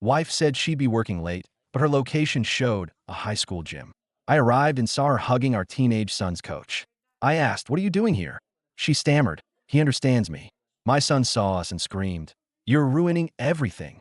Wife said she'd be working late, but her location showed a high school gym. I arrived and saw her hugging our teenage son's coach. I asked, "What are you doing here?" She stammered, "He understands me." My son saw us and screamed, "You're ruining everything."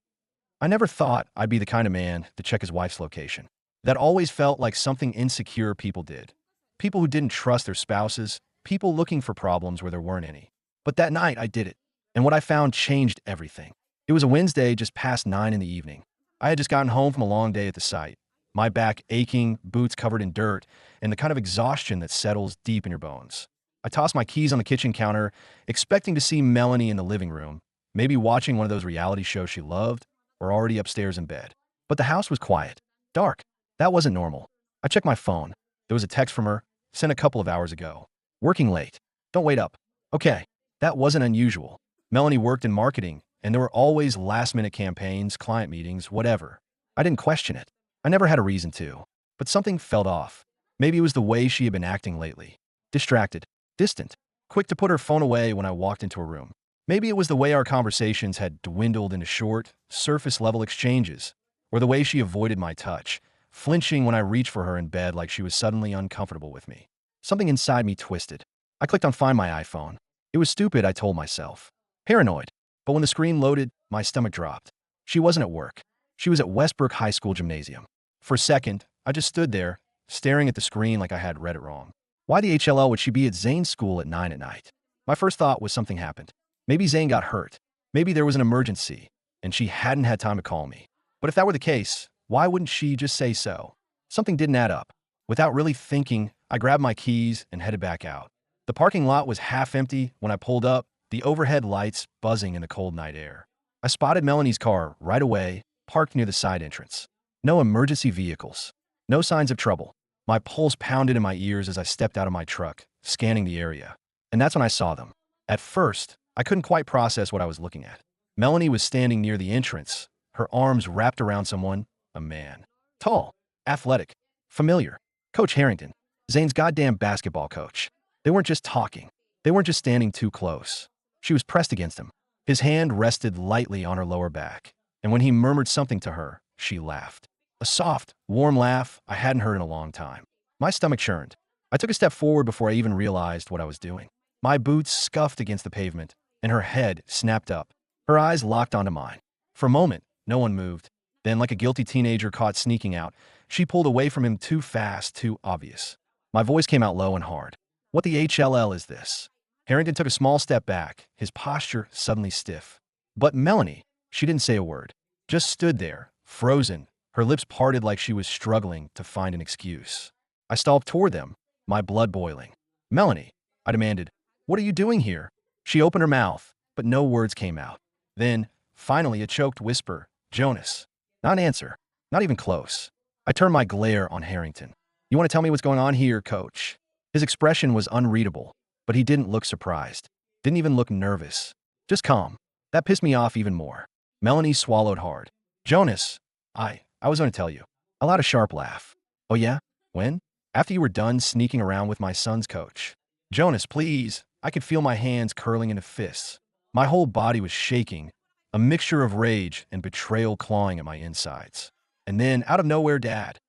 I never thought I'd be the kind of man to check his wife's location. That always felt like something insecure people did. People who didn't trust their spouses, people looking for problems where there weren't any. But that night, I did it. And what I found changed everything. It was a Wednesday just past 9 in the evening. I had just gotten home from a long day at the site. My back aching, boots covered in dirt, and the kind of exhaustion that settles deep in your bones. I tossed my keys on the kitchen counter, expecting to see Melanie in the living room, maybe watching one of those reality shows she loved, or already upstairs in bed. But the house was quiet, dark. That wasn't normal. I checked my phone. There was a text from her, sent a couple of hours ago. "Working late. Don't wait up." Okay, that wasn't unusual. Melanie worked in marketing, and there were always last-minute campaigns, client meetings, whatever. I didn't question it. I never had a reason to. But something felt off. Maybe it was the way she had been acting lately. Distracted, distant, quick to put her phone away when I walked into her room. Maybe it was the way our conversations had dwindled into short, surface-level exchanges, or the way she avoided my touch, flinching when I reached for her in bed like she was suddenly uncomfortable with me. Something inside me twisted. I clicked on Find My iPhone. It was stupid, I told myself. Paranoid. But when the screen loaded, my stomach dropped. She wasn't at work. She was at Westbrook High School Gymnasium. For a second, I just stood there, staring at the screen like I had read it wrong. Why the HLL would she be at Zane's school at 9 at night? My first thought was something happened. Maybe Zane got hurt. Maybe there was an emergency, and she hadn't had time to call me. But if that were the case, why wouldn't she just say so? Something didn't add up. Without really thinking, I grabbed my keys and headed back out. The parking lot was half empty when I pulled up, the overhead lights buzzing in the cold night air. I spotted Melanie's car right away, parked near the side entrance. No emergency vehicles. No signs of trouble. My pulse pounded in my ears as I stepped out of my truck, scanning the area. And that's when I saw them. At first, I couldn't quite process what I was looking at. Melanie was standing near the entrance, her arms wrapped around someone, a man. Tall, athletic, familiar. Coach Harrington, Zane's goddamn basketball coach. They weren't just talking. They weren't just standing too close. She was pressed against him. His hand rested lightly on her lower back. And when he murmured something to her, she laughed. A soft, warm laugh I hadn't heard in a long time. My stomach churned. I took a step forward before I even realized what I was doing. My boots scuffed against the pavement, and her head snapped up. Her eyes locked onto mine. For a moment, no one moved. Then, like a guilty teenager caught sneaking out, she pulled away from him too fast, too obvious. My voice came out low and hard. "What the HLL is this?" Harrington took a small step back, his posture suddenly stiff. But Melanie, she didn't say a word. Just stood there, frozen, her lips parted like she was struggling to find an excuse. I stalked toward them, my blood boiling. "Melanie," I demanded, "what are you doing here?" She opened her mouth, but no words came out. Then, finally, a choked whisper, "Jonas." Not an answer, not even close. I turned my glare on Harrington. "You want to tell me what's going on here, coach?" His expression was unreadable, but he didn't look surprised. Didn't even look nervous. Just calm. That pissed me off even more. Melanie swallowed hard. "Jonas, I was going to tell you." I allowed a sharp laugh. "Oh yeah? When?" "After you were done sneaking around with my son's coach." "Jonas, please." I could feel my hands curling into fists. My whole body was shaking, a mixture of rage and betrayal clawing at my insides. And then, out of nowhere, Dad.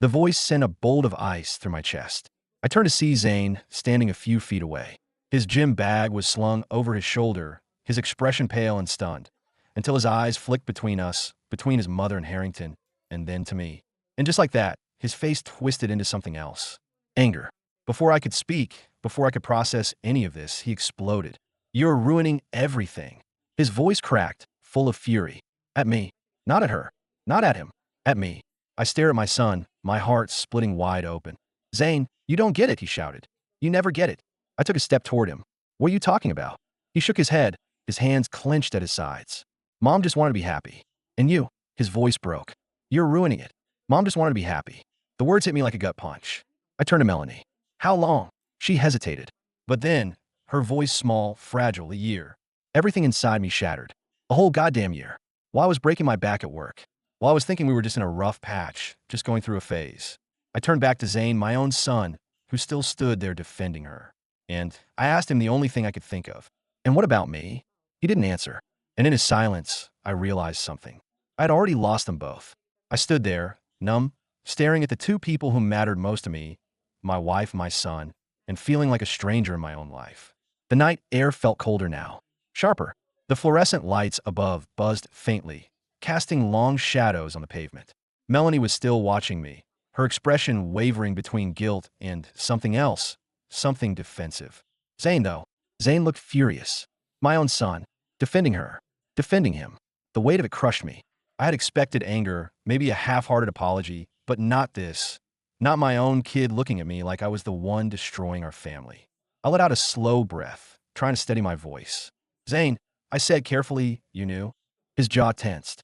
The voice sent a bolt of ice through my chest. I turned to see Zane, standing a few feet away. His gym bag was slung over his shoulder, his expression pale and stunned, until his eyes flicked between us, between his mother and Harrington, and then to me. And just like that, his face twisted into something else. Anger. Before I could speak, before I could process any of this, he exploded. "You're ruining everything." His voice cracked, full of fury. At me. Not at her. Not at him. At me. I stared at my son, my heart splitting wide open. "Zane, you don't get it," he shouted. "You never get it." I took a step toward him. "What are you talking about?" He shook his head, his hands clenched at his sides. "Mom just wanted to be happy. And you," his voice broke. "You're ruining it. Mom just wanted to be happy." The words hit me like a gut punch. I turned to Melanie. "How long?" She hesitated. But then, her voice small, fragile, a year. Everything inside me shattered. A whole goddamn year. While I was breaking my back at work. While I was thinking we were just in a rough patch, just going through a phase. I turned back to Zane, my own son, who still stood there defending her. And I asked him the only thing I could think of. "And what about me?" He didn't answer. And in his silence, I realized something. I had already lost them both. I stood there, numb, staring at the two people who mattered most to me, my wife, my son, and feeling like a stranger in my own life. The night air felt colder now, sharper. The fluorescent lights above buzzed faintly, casting long shadows on the pavement. Melanie was still watching me, her expression wavering between guilt and something else, something defensive. Zane, though, Zane looked furious. My own son, defending her, defending him. The weight of it crushed me. I had expected anger, maybe a half-hearted apology, but not this. Not my own kid looking at me like I was the one destroying our family. I let out a slow breath, trying to steady my voice. Zane, I said carefully, you knew. His jaw tensed.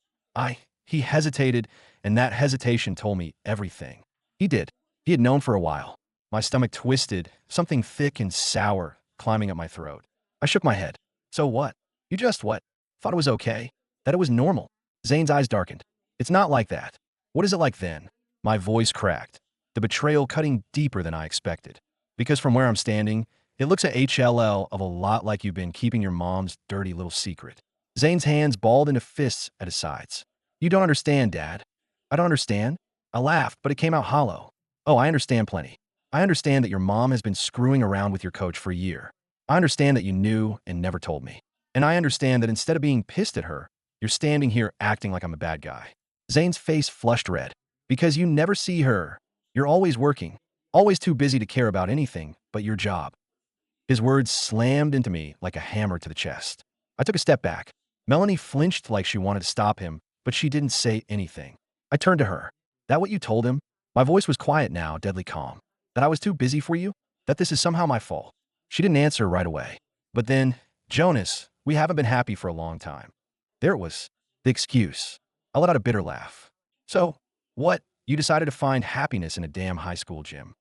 He hesitated, and that hesitation told me everything. He did. He had known for a while. My stomach twisted, something thick and sour climbing up my throat. I shook my head. So what? You just what? Thought it was okay? That it was normal? Zane's eyes darkened. It's not like that. What is it like then? My voice cracked, the betrayal cutting deeper than I expected. Because from where I'm standing, it looks at HLL of a lot like you've been keeping your mom's dirty little secret. Zane's hands balled into fists at his sides. You don't understand, Dad. I don't understand? I laughed, but it came out hollow. Oh, I understand plenty. I understand that your mom has been screwing around with your coach for a year. I understand that you knew and never told me. And I understand that instead of being pissed at her, you're standing here acting like I'm a bad guy. Zane's face flushed red. Because you never see her. You're always working. Always too busy to care about anything but your job. His words slammed into me like a hammer to the chest. I took a step back. Melanie flinched like she wanted to stop him, but she didn't say anything. I turned to her. That what you told him? My voice was quiet now, deadly calm. That I was too busy for you? That this is somehow my fault? She didn't answer right away. But then, Jonas, we haven't been happy for a long time. There it was. The excuse. I let out a bitter laugh. So, what? You decided to find happiness in a damn high school gym.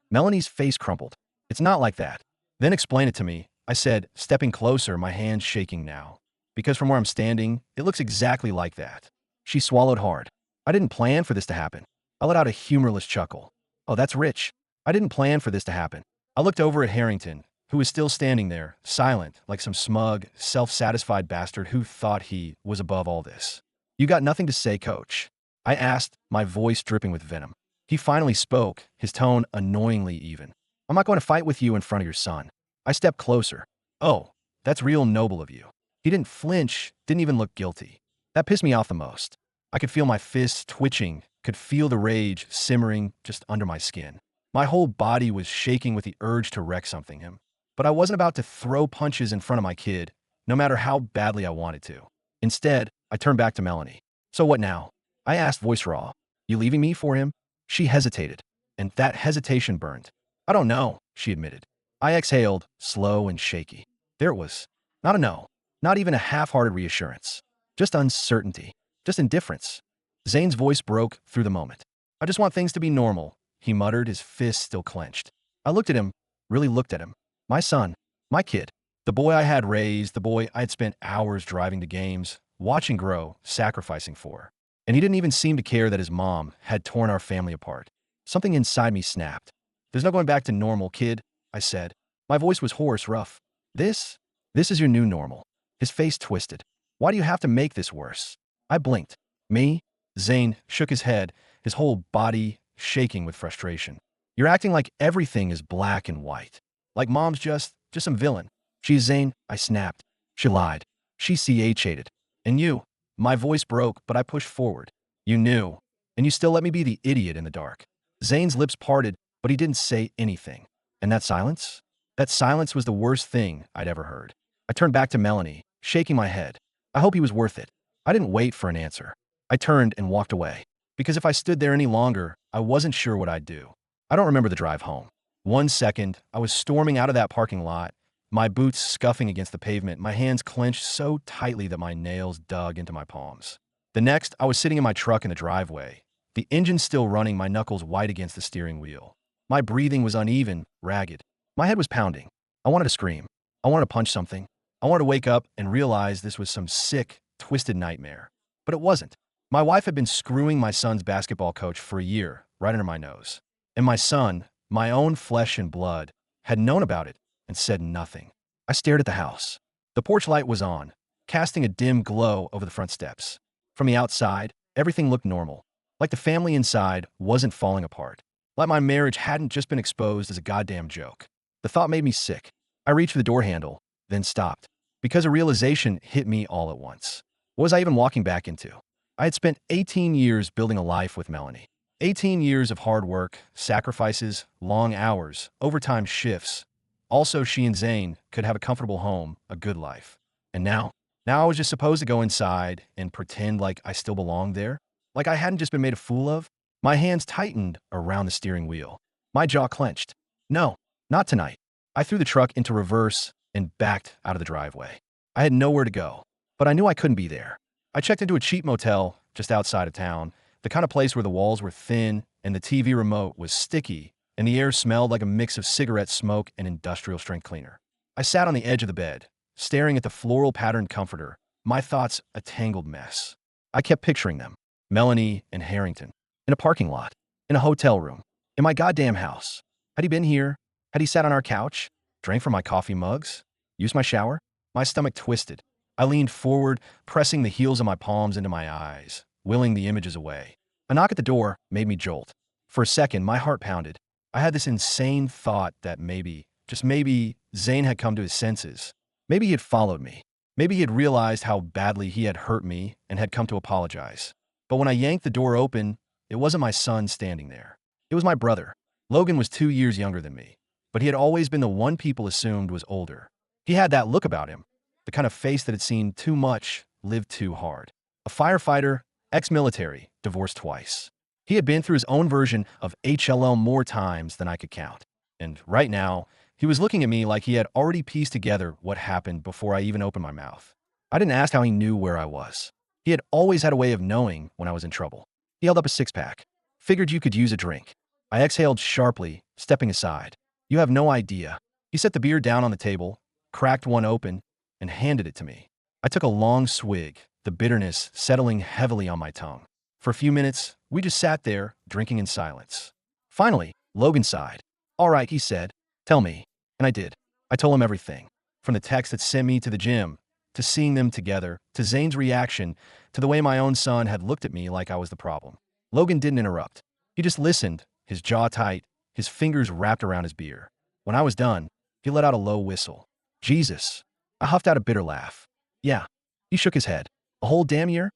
Melanie's face crumpled. It's not like that. Then explain it to me, I said, stepping closer, my hands shaking now. Because from where I'm standing, it looks exactly like that. She swallowed hard. I didn't plan for this to happen. I let out a humorless chuckle. Oh, that's rich. I didn't plan for this to happen. I looked over at Harrington, who was still standing there, silent, like some smug, self-satisfied bastard who thought he was above all this. You got nothing to say, coach? I asked, my voice dripping with venom. He finally spoke, his tone annoyingly even. I'm not going to fight with you in front of your son. I stepped closer. Oh, that's real noble of you. He didn't flinch, didn't even look guilty. That pissed me off the most. I could feel my fists twitching, could feel the rage simmering just under my skin. My whole body was shaking with the urge to wreck something him. But I wasn't about to throw punches in front of my kid, no matter how badly I wanted to. Instead, I turned back to Melanie. So what now? I asked, voice raw. You leaving me for him? She hesitated, and that hesitation burned. I don't know, she admitted. I exhaled, slow and shaky. There it was. Not a no. Not even a half-hearted reassurance. Just uncertainty. Just indifference. Zane's voice broke through the moment. I just want things to be normal, he muttered, his fists still clenched. I looked at him, really looked at him. My son. My kid. The boy I had raised, the boy I had spent hours driving to games, watching grow, sacrificing for. And he didn't even seem to care that his mom had torn our family apart. Something inside me snapped. There's no going back to normal, kid, I said. My voice was hoarse, rough. This is your new normal. His face twisted. Why do you have to make this worse? I blinked. Me? Zane shook his head, his whole body shaking with frustration. You're acting like everything is black and white. Like mom's just some villain. She's Zane, I snapped. She lied. She CH'd. And you? My voice broke, but I pushed forward. You knew. And you still let me be the idiot in the dark. Zane's lips parted, but he didn't say anything. And that silence? That silence was the worst thing I'd ever heard. I turned back to Melanie, shaking my head. I hope he was worth it. I didn't wait for an answer. I turned and walked away. Because if I stood there any longer, I wasn't sure what I'd do. I don't remember the drive home. 1 second, I was storming out of that parking lot, my boots scuffing against the pavement, my hands clenched so tightly that my nails dug into my palms. The next, I was sitting in my truck in the driveway, the engine still running, my knuckles white against the steering wheel. My breathing was uneven, ragged. My head was pounding. I wanted to scream. I wanted to punch something. I wanted to wake up and realize this was some sick, twisted nightmare. But it wasn't. My wife had been screwing my son's basketball coach for a year, right under my nose. And my son, my own flesh and blood, had known about it and said nothing. I stared at the house. The porch light was on, casting a dim glow over the front steps. From the outside, everything looked normal, like the family inside wasn't falling apart, like my marriage hadn't just been exposed as a goddamn joke. The thought made me sick. I reached for the door handle, then stopped, because a realization hit me all at once. What was I even walking back into? I had spent 18 years building a life with Melanie. 18 years of hard work, sacrifices, long hours, overtime shifts. Also, she and Zane could have a comfortable home, a good life. And now I was just supposed to go inside and pretend like I still belonged there, like I hadn't just been made a fool of. My hands tightened around the steering wheel. My jaw clenched. No, not tonight. I threw the truck into reverse and backed out of the driveway. I had nowhere to go, but I knew I couldn't be there. I checked into a cheap motel just outside of town, the kind of place where the walls were thin and the TV remote was sticky and the air smelled like a mix of cigarette smoke and industrial strength cleaner. I sat on the edge of the bed, staring at the floral patterned comforter, my thoughts a tangled mess. I kept picturing them, Melanie and Harrington, in a parking lot, in a hotel room, in my goddamn house. Had he been here? Had he sat on our couch, drank from my coffee mugs, used my shower? My stomach twisted. I leaned forward, pressing the heels of my palms into my eyes, willing the images away. A knock at the door made me jolt. For a second, my heart pounded. I had this insane thought that maybe, just maybe, Zane had come to his senses. Maybe he had followed me. Maybe he had realized how badly he had hurt me and had come to apologize. But when I yanked the door open, it wasn't my son standing there. It was my brother. Logan was 2 years younger than me, but he had always been the one people assumed was older. He had that look about him, the kind of face that had seen too much, lived too hard. A firefighter, ex-military, divorced twice. He had been through his own version of HLL more times than I could count. And right now, he was looking at me like he had already pieced together what happened before I even opened my mouth. I didn't ask how he knew where I was. He had always had a way of knowing when I was in trouble. He held up a six-pack. Figured you could use a drink. I exhaled sharply, stepping aside. You have no idea. He set the beer down on the table, cracked one open, and handed it to me. I took a long swig, the bitterness settling heavily on my tongue. For a few minutes, we just sat there, drinking in silence. Finally, Logan sighed. All right, he said. Tell me. And I did. I told him everything. From the text that sent me to the gym, to seeing them together, to Zane's reaction, to the way my own son had looked at me like I was the problem. Logan didn't interrupt. He just listened, his jaw tight, his fingers wrapped around his beer. When I was done, he let out a low whistle. Jesus. I huffed out a bitter laugh. Yeah. He shook his head. A whole damn year?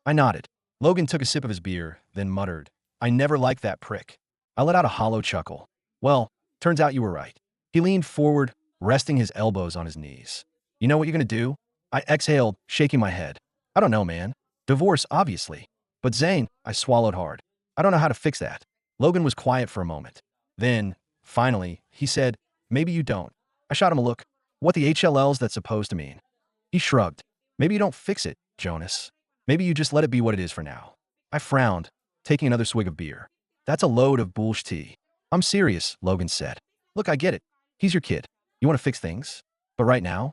I nodded. Logan took a sip of his beer, then muttered, I never liked that prick. I let out a hollow chuckle. Well, turns out you were right. He leaned forward, resting his elbows on his knees. You know what you're gonna do? I exhaled, shaking my head. I don't know, man. Divorce, obviously. But Zane, I swallowed hard. I don't know how to fix that. Logan was quiet for a moment. Then, finally, he said, maybe you don't. I shot him a look. What the HLL's that supposed to mean? He shrugged. Maybe you don't fix it, Jonas. Maybe you just let it be what it is for now. I frowned, taking another swig of beer. That's a load of bullsh tea. I'm serious, Logan said. Look, I get it. He's your kid. You want to fix things? But right now,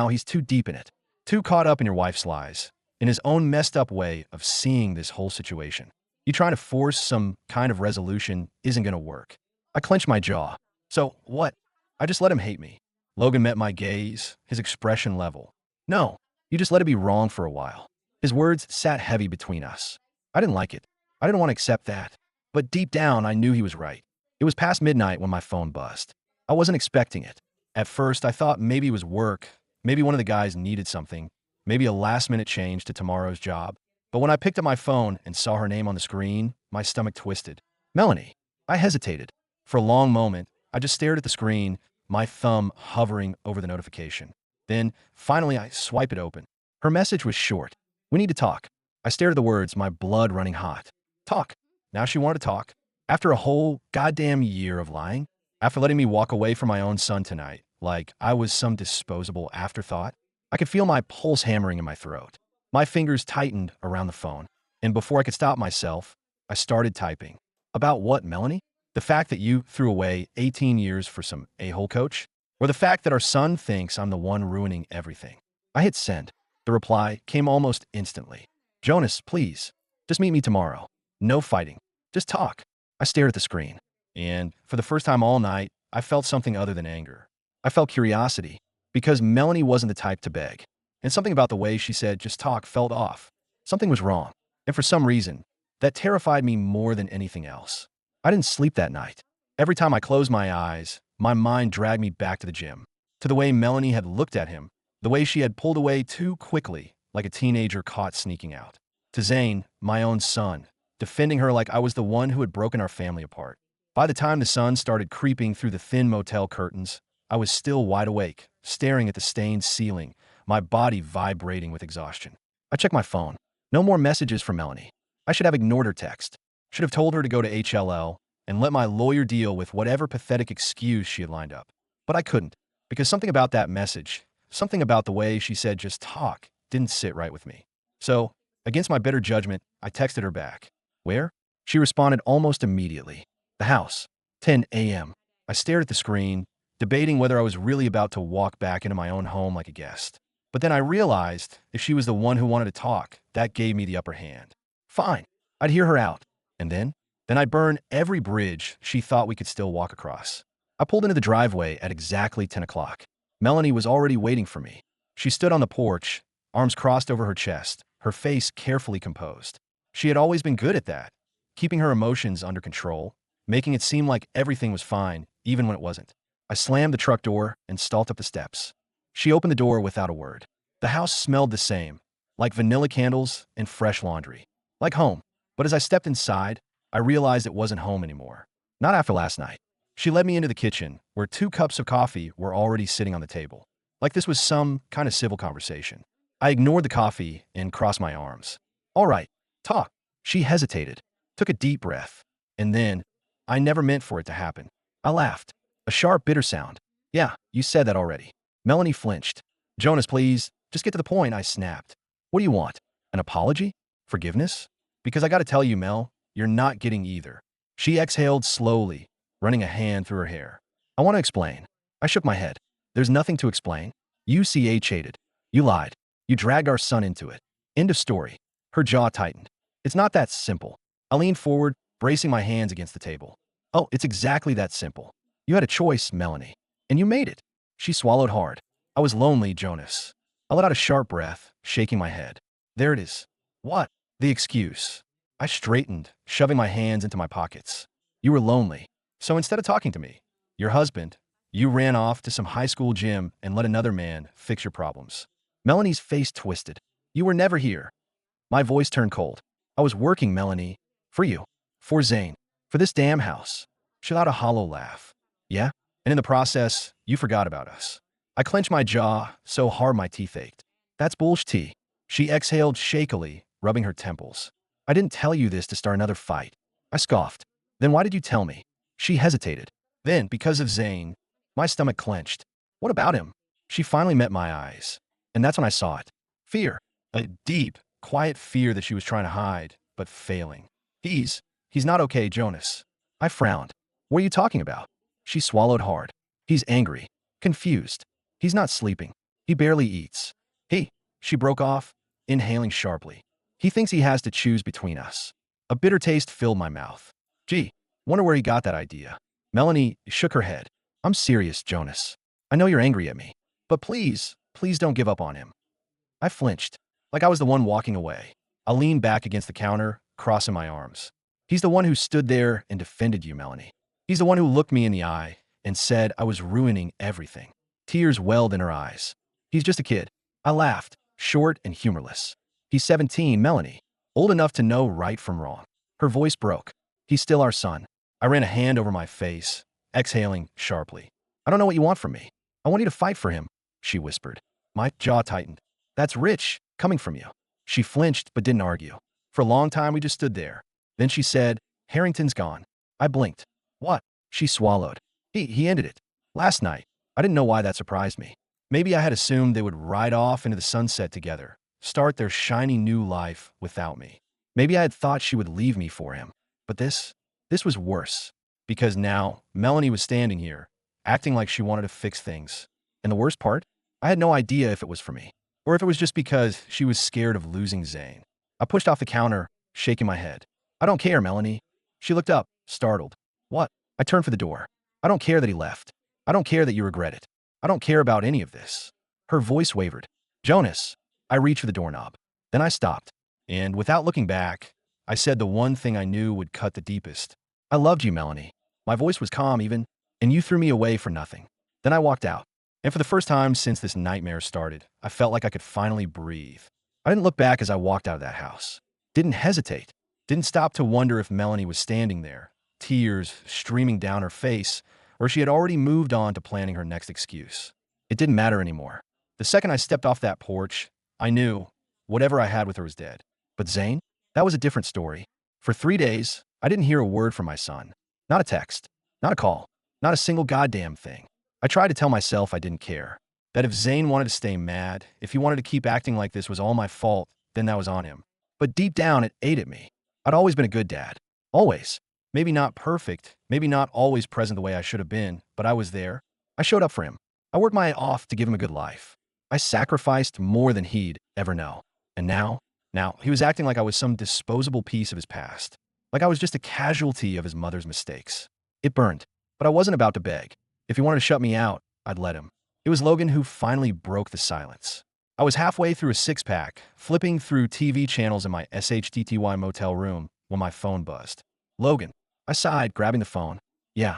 he's too deep in it. Too caught up in your wife's lies, in his own messed up way of seeing this whole situation. You trying to force some kind of resolution isn't going to work. I clenched my jaw. So, what? I just let him hate me. Logan met my gaze, his expression level. No, you just let it be wrong for a while. His words sat heavy between us. I didn't like it. I didn't want to accept that. But deep down, I knew he was right. It was past midnight when my phone buzzed. I wasn't expecting it. At first, I thought maybe it was work. Maybe one of the guys needed something. Maybe a last-minute change to tomorrow's job. But when I picked up my phone and saw her name on the screen, my stomach twisted. Melanie. I hesitated. For a long moment, I just stared at the screen, my thumb hovering over the notification. Then, finally, I swiped it open. Her message was short. We need to talk. I stared at the words, my blood running hot. Talk. Now she wanted to talk. After a whole goddamn year of lying, after letting me walk away from my own son tonight, like I was some disposable afterthought, I could feel my pulse hammering in my throat. My fingers tightened around the phone, and before I could stop myself, I started typing. About what, Melanie? The fact that you threw away 18 years for some a-hole coach? Or the fact that our son thinks I'm the one ruining everything? I hit send. The reply came almost instantly. Jonas, please, just meet me tomorrow. No fighting. Just talk. I stared at the screen, and for the first time all night, I felt something other than anger. I felt curiosity, because Melanie wasn't the type to beg, and something about the way she said just talk felt off. Something was wrong. And for some reason, that terrified me more than anything else. I didn't sleep that night. Every time I closed my eyes, my mind dragged me back to the gym, to the way Melanie had looked at him, the way she had pulled away too quickly, like a teenager caught sneaking out, to Zane, my own son, defending her like I was the one who had broken our family apart. By the time the sun started creeping through the thin motel curtains, I was still wide awake, staring at the stained ceiling, my body vibrating with exhaustion. I checked my phone. No more messages from Melanie. I should have ignored her text. Should have told her to go to HLL and let my lawyer deal with whatever pathetic excuse she had lined up. But I couldn't, because something about that message, something about the way she said just talk, didn't sit right with me. So, against my better judgment, I texted her back. Where? She responded almost immediately. The house. 10 a.m. I stared at the screen, debating whether I was really about to walk back into my own home like a guest. But then I realized if she was the one who wanted to talk, that gave me the upper hand. Fine. I'd hear her out. And then I'd burn every bridge she thought we could still walk across. I pulled into the driveway at exactly 10 o'clock. Melanie was already waiting for me. She stood on the porch, arms crossed over her chest, her face carefully composed. She had always been good at that, keeping her emotions under control, making it seem like everything was fine, even when it wasn't. I slammed the truck door and stalked up the steps. She opened the door without a word. The house smelled the same, like vanilla candles and fresh laundry. Like home. But as I stepped inside, I realized it wasn't home anymore. Not after last night. She led me into the kitchen, where 2 cups of coffee were already sitting on the table. Like this was some kind of civil conversation. I ignored the coffee and crossed my arms. All right, talk. She hesitated, took a deep breath, and then, I never meant for it to happen. I laughed. A sharp, bitter sound. Yeah, you said that already. Melanie flinched. Jonas, please, just get to the point, I snapped. What do you want? An apology? Forgiveness? Because I gotta tell you, Mel, you're not getting either. She exhaled slowly, running a hand through her hair. I want to explain. I shook my head. There's nothing to explain. You hated. You lied. You dragged our son into it. End of story. Her jaw tightened. It's not that simple. I leaned forward, bracing my hands against the table. Oh, it's exactly that simple. You had a choice, Melanie. And you made it. She swallowed hard. I was lonely, Jonas. I let out a sharp breath, shaking my head. There it is. What? The excuse. I straightened, shoving my hands into my pockets. You were lonely. So instead of talking to me, your husband, you ran off to some high school gym and let another man fix your problems. Melanie's face twisted. You were never here. My voice turned cold. I was working, Melanie. For you. For Zane. For this damn house. She let out a hollow laugh. Yeah? And in the process, you forgot about us. I clenched my jaw so hard my teeth ached. That's bullshit. She exhaled shakily, rubbing her temples. I didn't tell you this to start another fight. I scoffed. Then why did you tell me? She hesitated. Then, because of Zane, my stomach clenched. What about him? She finally met my eyes. And that's when I saw it. Fear. A deep, quiet fear that she was trying to hide, but failing. He's not okay, Jonas. I frowned. What are you talking about? She swallowed hard. He's angry. Confused. He's not sleeping. He barely eats. She broke off, inhaling sharply. He thinks he has to choose between us. A bitter taste filled my mouth. Gee, wonder where he got that idea. Melanie shook her head. I'm serious, Jonas. I know you're angry at me. But please don't give up on him. I flinched, like I was the one walking away. I leaned back against the counter, crossing my arms. He's the one who stood there and defended you, Melanie. He's the one who looked me in the eye and said I was ruining everything. Tears welled in her eyes. He's just a kid. I laughed, short and humorless. He's 17, Melanie. Old enough to know right from wrong. Her voice broke. He's still our son. I ran a hand over my face, exhaling sharply. I don't know what you want from me. I want you to fight for him, she whispered. My jaw tightened. That's rich, coming from you. She flinched but didn't argue. For a long time we just stood there. Then she said, Harrington's gone. I blinked. What? She swallowed. He ended it. Last night. I didn't know why that surprised me. Maybe I had assumed they would ride off into the sunset together, start their shiny new life without me. Maybe I had thought she would leave me for him. But this was worse. Because now, Melanie was standing here, acting like she wanted to fix things. And the worst part? I had no idea if it was for me, or if it was just because she was scared of losing Zane. I pushed off the counter, shaking my head. I don't care, Melanie. She looked up, startled. What? I turned for the door. I don't care that he left. I don't care that you regret it. I don't care about any of this. Her voice wavered. Jonas. I reached for the doorknob. Then I stopped. And without looking back, I said the one thing I knew would cut the deepest. I loved you, Melanie. My voice was calm even, and you threw me away for nothing. Then I walked out. And for the first time since this nightmare started, I felt like I could finally breathe. I didn't look back as I walked out of that house. Didn't hesitate. Didn't stop to wonder if Melanie was standing there, tears streaming down her face, or she had already moved on to planning her next excuse. It didn't matter anymore. The second I stepped off that porch, I knew whatever I had with her was dead. But Zane? That was a different story. For 3 days, I didn't hear a word from my son. Not a text. Not a call. Not a single goddamn thing. I tried to tell myself I didn't care. That if Zane wanted to stay mad, if he wanted to keep acting like this was all my fault, then that was on him. But deep down, it ate at me. I'd always been a good dad. Always. Maybe not perfect, maybe not always present the way I should have been, but I was there. I showed up for him. I worked my off to give him a good life. I sacrificed more than he'd ever know. And now, he was acting like I was some disposable piece of his past. Like I was just a casualty of his mother's mistakes. It burned, but I wasn't about to beg. If he wanted to shut me out, I'd let him. It was Logan who finally broke the silence. I was halfway through a six-pack, flipping through TV channels in my SHTTY motel room when my phone buzzed. Logan. I sighed, grabbing the phone. Yeah.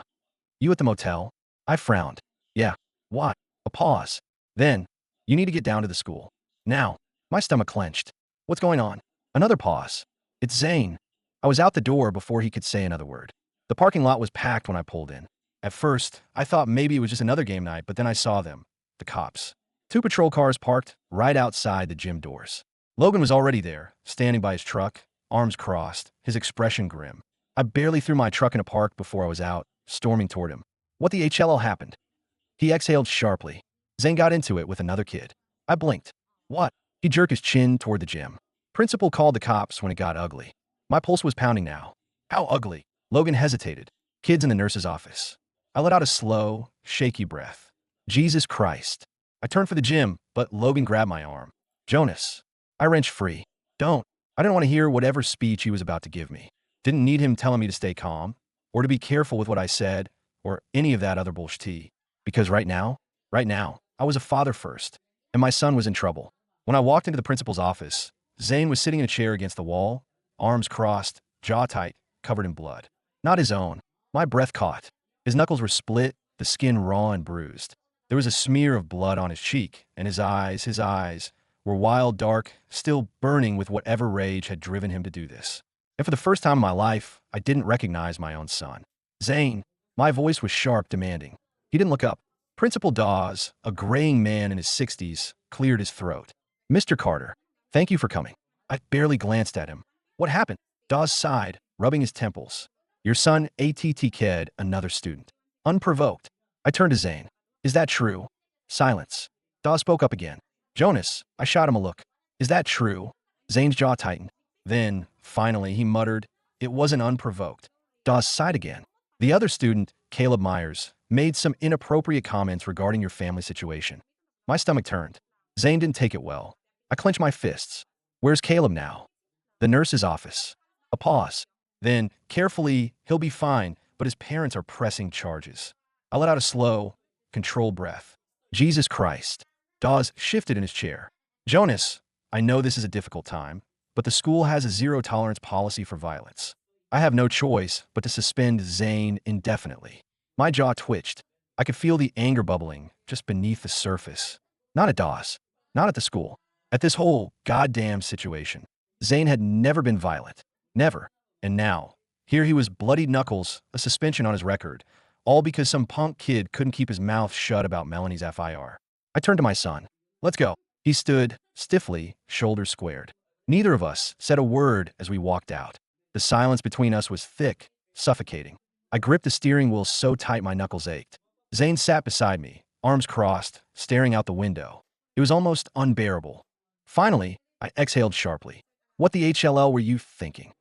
You at the motel? I frowned. Yeah. What? A pause. Then, you need to get down to the school. Now. My stomach clenched. What's going on? Another pause. It's Zane. I was out the door before he could say another word. The parking lot was packed when I pulled in. At first, I thought maybe it was just another game night, but then I saw them. The cops. 2 patrol cars parked right outside the gym doors. Logan was already there, standing by his truck, arms crossed, his expression grim. I barely threw my truck in a park before I was out, storming toward him. What the HLL happened? He exhaled sharply. Zane got into it with another kid. I blinked. What? He jerked his chin toward the gym. Principal called the cops when it got ugly. My pulse was pounding now. How ugly? Logan hesitated. Kids in the nurse's office. I let out a slow, shaky breath. Jesus Christ. I turned for the gym, but Logan grabbed my arm. Jonas. I wrenched free. Don't. I didn't want to hear whatever speech he was about to give me. Didn't need him telling me to stay calm, or to be careful with what I said, or any of that other bullshit. Because right now, I was a father first, and my son was in trouble. When I walked into the principal's office, Zane was sitting in a chair against the wall, arms crossed, jaw tight, covered in blood. Not his own. My breath caught. His knuckles were split, the skin raw and bruised. There was a smear of blood on his cheek, and his eyes, were wild, dark, still burning with whatever rage had driven him to do this. And for the first time in my life, I didn't recognize my own son. Zane. My voice was sharp, demanding. He didn't look up. Principal Dawes, a graying man in his 60s, cleared his throat. Mr. Carter, thank you for coming. I barely glanced at him. What happened? Dawes sighed, rubbing his temples. Your son, ATT Ked, another student. Unprovoked. I turned to Zane. Is that true? Silence. Dawes spoke up again. Jonas, I shot him a look. Is that true? Zane's jaw tightened. Then, finally, he muttered, it wasn't unprovoked. Dawes sighed again. The other student, Caleb Myers, made some inappropriate comments regarding your family situation. My stomach turned. Zane didn't take it well. I clenched my fists. Where's Caleb now? The nurse's office. A pause. Then, carefully, he'll be fine, but his parents are pressing charges. I let out a slow, controlled breath. Jesus Christ. Dawes shifted in his chair. Jonas, I know this is a difficult time, but the school has a zero-tolerance policy for violence. I have no choice but to suspend Zane indefinitely. My jaw twitched. I could feel the anger bubbling just beneath the surface. Not at Dawes. Not at the school. At this whole goddamn situation. Zane had never been violent. Never. And now, here he was, bloodied knuckles, a suspension on his record, all because some punk kid couldn't keep his mouth shut about Melanie's FIR. I turned to my son. Let's go. He stood, stiffly, shoulders squared. Neither of us said a word as we walked out. The silence between us was thick, suffocating. I gripped the steering wheel so tight my knuckles ached. Zane sat beside me, arms crossed, staring out the window. It was almost unbearable. Finally, I exhaled sharply. What the HLL were you thinking?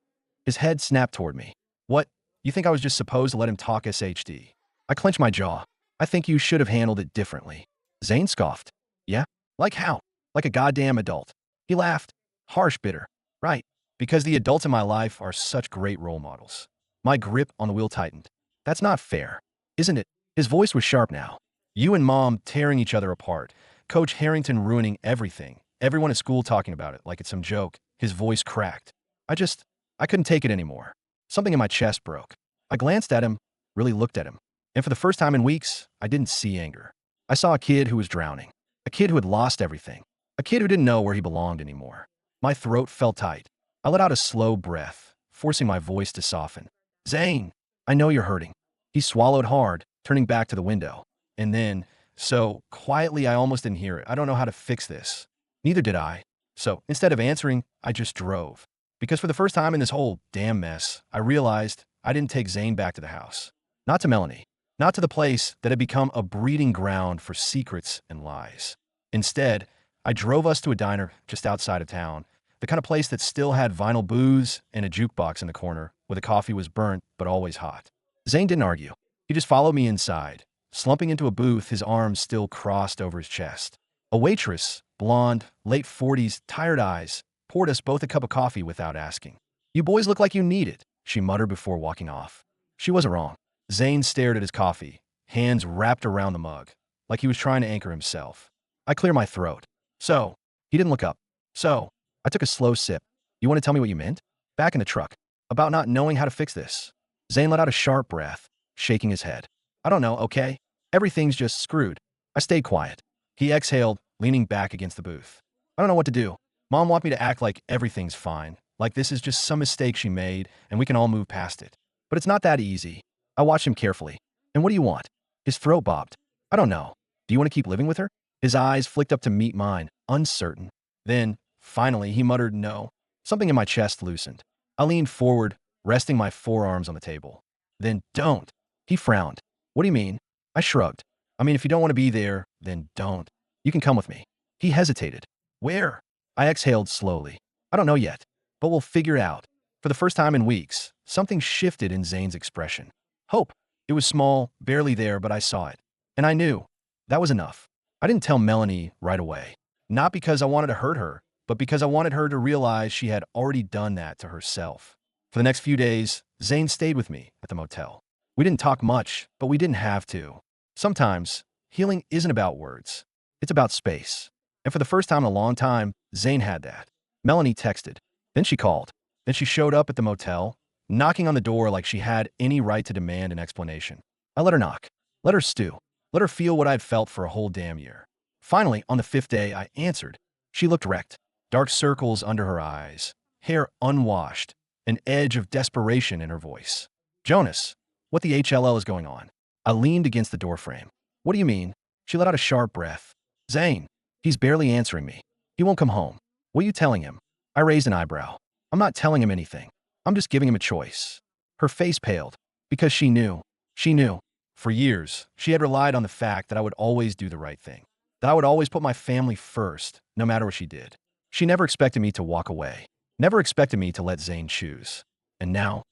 His head snapped toward me. What? You think I was just supposed to let him talk SHD? I clenched my jaw. I think you should have handled it differently. Zane scoffed. Yeah? Like how? Like a goddamn adult. He laughed. Harsh, bitter. Right. Because the adults in my life are such great role models. My grip on the wheel tightened. That's not fair. Isn't it? His voice was sharp now. You and Mom tearing each other apart. Coach Harrington ruining everything. Everyone at school talking about it like it's some joke. His voice cracked. I just, I couldn't take it anymore. Something in my chest broke. I glanced at him, really looked at him. And for the first time in weeks, I didn't see anger. I saw a kid who was drowning. A kid who had lost everything. A kid who didn't know where he belonged anymore. My throat felt tight. I let out a slow breath, forcing my voice to soften. Zane, I know you're hurting. He swallowed hard, turning back to the window. And then, so quietly I almost didn't hear it. I don't know how to fix this. Neither did I. So instead of answering, I just drove. Because for the first time in this whole damn mess, I realized I didn't take Zane back to the house. Not to Melanie. Not to the place that had become a breeding ground for secrets and lies. Instead, I drove us to a diner just outside of town, the kind of place that still had vinyl booze and a jukebox in the corner where the coffee was burnt but always hot. Zane didn't argue. He just followed me inside, slumping into a booth, his arms still crossed over his chest. A waitress, blonde, late 40s, tired eyes, poured us both a cup of coffee without asking. You boys look like you need it, she muttered before walking off. She wasn't wrong. Zane stared at his coffee, hands wrapped around the mug, like he was trying to anchor himself. I cleared my throat. So, he didn't look up. So, I took a slow sip. You want to tell me what you meant? Back in the truck. About not knowing how to fix this. Zane let out a sharp breath, shaking his head. I don't know, okay? Everything's just screwed. I stayed quiet. He exhaled, leaning back against the booth. I don't know what to do. Mom wants me to act like everything's fine, like this is just some mistake she made and we can all move past it. But it's not that easy. I watched him carefully. And what do you want? His throat bobbed. I don't know. Do you want to keep living with her? His eyes flicked up to meet mine, uncertain. Then, finally, he muttered no. Something in my chest loosened. I leaned forward, resting my forearms on the table. Then don't. He frowned. What do you mean? I shrugged. I mean, if you don't want to be there, then don't. You can come with me. He hesitated. Where? I exhaled slowly. I don't know yet, but we'll figure it out. For the first time in weeks, something shifted in Zane's expression. Hope. It was small, barely there, but I saw it. And I knew. That was enough. I didn't tell Melanie right away. Not because I wanted to hurt her, but because I wanted her to realize she had already done that to herself. For the next few days, Zane stayed with me at the motel. We didn't talk much, but we didn't have to. Sometimes, healing isn't about words. It's about space. And for the first time in a long time, Zane had that. Melanie texted. Then she called. Then she showed up at the motel, knocking on the door like she had any right to demand an explanation. I let her knock. Let her stew. Let her feel what I'd felt for a whole damn year. Finally, on the 5th day, I answered. She looked wrecked. Dark circles under her eyes. Hair unwashed. An edge of desperation in her voice. Jonas, what the HLL is going on? I leaned against the doorframe. What do you mean? She let out a sharp breath. Zane. He's barely answering me. He won't come home. What are you telling him? I raised an eyebrow. I'm not telling him anything. I'm just giving him a choice. Her face paled. Because she knew. She knew. For years, she had relied on the fact that I would always do the right thing. That I would always put my family first, no matter what she did. She never expected me to walk away. Never expected me to let Zane choose. And now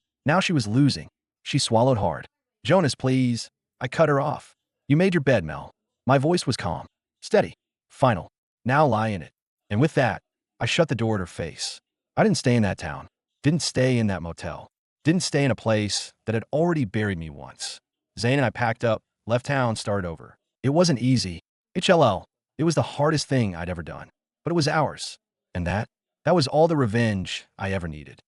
she was losing. She swallowed hard. Jonas, please. I cut her off. You made your bed, Mel. My voice was calm. Steady. Final. Now lie in it. And with that, I shut the door at her face. I didn't stay in that town. Didn't stay in that motel. Didn't stay in a place that had already buried me once. Zane and I packed up, left town, started over. It wasn't easy. HLL. It was the hardest thing I'd ever done. But it was ours. And that was all the revenge I ever needed.